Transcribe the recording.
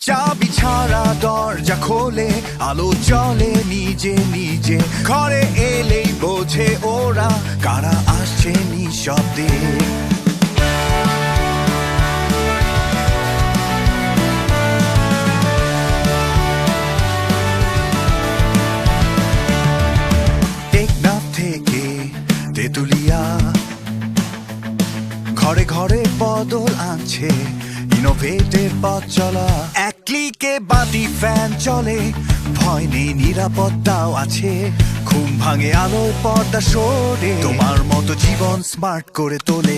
চাবি ছাড়া দরজা খোলে, আলো জ্বলে নিজে নিজে, ঘরে এলেই বোঝে ওরা কারা আসছে নিঃশব্দে। টেকনাফ থেকে তেতুলিয়া, ঘরে ঘরে বদল আনছে ইনোভেটের পথ চলা। এক ক্লিকে বাতি ফ্যান চলে, ভয় নেই নিরাপত্তাও আছে, ঘুম ভাঙে আলোয় পর্দা সরে, তোমার মতো জীবন স্মার্ট করে তোলে।